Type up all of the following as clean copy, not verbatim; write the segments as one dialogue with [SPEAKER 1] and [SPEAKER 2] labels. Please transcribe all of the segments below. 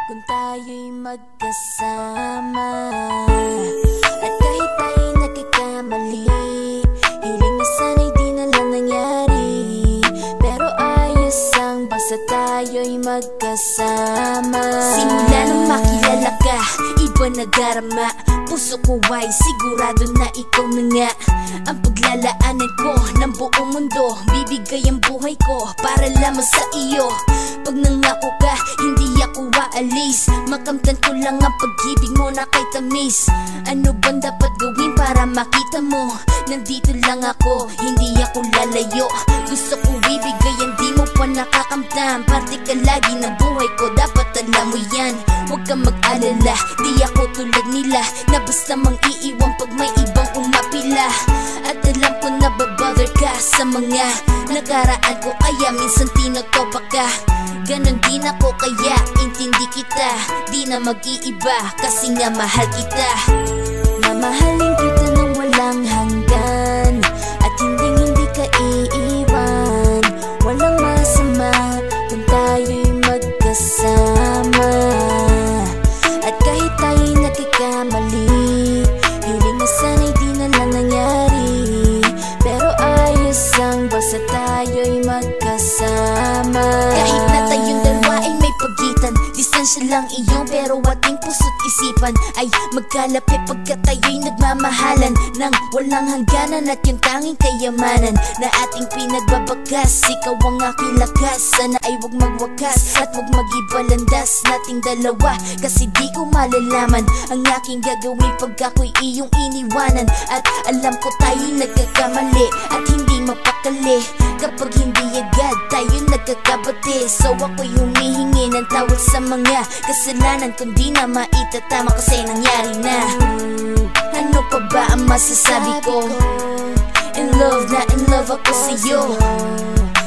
[SPEAKER 1] kung tayo'y magkasama. At kahit tayo'y nagkakamali, hiling na sana'y di na lang nangyari. Pero ayos ang basta tayo'y magkasama. Simula nang makilala ka, iba nadarama. Puso ko ay sigurado na ikaw na nga ang paglalaanan ko ng buong mundo. Bibigay ang buhay ko para lamang sa iyo. Pag nangako ka, hindi ako aalis. Makamtan ko lang ang pag-ibig mo na kay tamis. Ano bang dapat gawin para makita mo? Nandito lang ako, hindi ako lalayo. Gusto ko ibigay ang di mo pa nakakamtam. Parte ka lagi ng buhay ko, dapat alam mo yan. Huwag kang mag-alala, di ako tulad nila na basta mang iiwan pag may ibang umapila. At alam ko na babother ka sa mga nakaraan ko, kaya minsan tinotopa ka. Ganon din ako kaya intindi kita. Di na mag-iiba kasi nga mahal kita. Mamahalin kita nang walang hanggan, at hindi ka iiwan. Walang masama kung tayo'y magkasama. At kahit tayo'y nagkakamali, hiling na sana'y di na lang nangyari. Pero ayos ang basta tayo'y magkasama. Kahit na tayong dalawa ay may pagitan, distansya lang iyon pero ating puso't isipan ay magkalapit pagkat tayo'y nagmamahalan ng walang hangganan. At yung tanging kayamanan na ating pinagbabagas, ikaw ang aking lakas. Sana ay huwag magwakas at huwag mag-iba landas nating dalawa, kasi di ko malalaman ang aking gagawin pag ako'y iyong iniwanan. At alam ko tayo'y nagkakamali at hindi mapakali kapag hindi agad tayo nagkakabati. So ako'y humihingi ng tawad sa mga kasalanan kung di na maitatama kasi nangyari na. Ano pa ba ang masasabi ko? In love na in love ako sa'yo.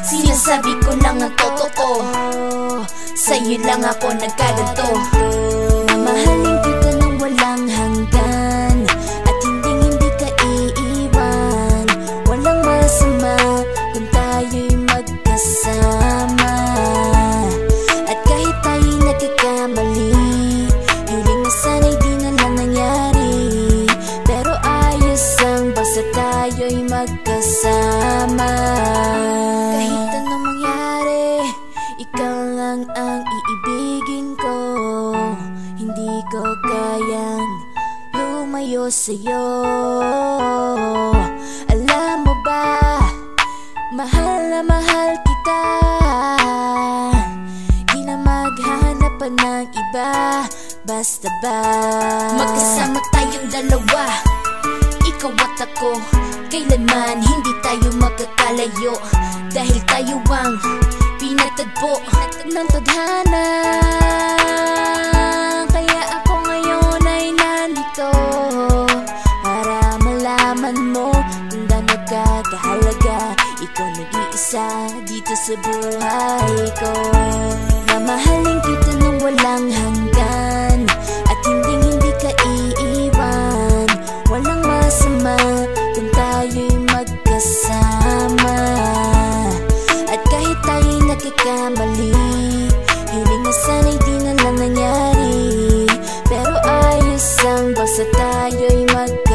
[SPEAKER 1] Sinasabi ko lang ang totoo, sa'yo lang ako nagkaganto. Mamahalin kita nang walang hanggan, at hindi ka iiwan. Walang masama kung tayo'y magkasama. At kahit tayo'y nagkakamali, hiling na sana'y di na lang nangyari. Pero ayos ang basta tayo'y magkasama. Kahit anong mangyari, ikaw lang ang iibigin ko. Hindi ko kayang lumayo sa'yo. Alam mo ba, mahal na mahal kita. Di na maghahanap pa ng iba, basta ba magkasama tayong dalawa, ikaw at ako. Kailanman hindi tayo magkakalayo, dahil tayo ang pinatagpo ng tadhana. Kaya ako ngayon ay nandito para malaman mo kung gaano ka kahalaga. Ikaw nag-iisa dito sa buhay ko. Mamahalin kita nang walang hanggan, at hindi ka iiwan. Walang masama kung tayo'y magkasama. At kahit tayo'y nagkakamali, hiling na sana'y di na lang nangyari. Pero ayos ang basta tayo'y magkasama.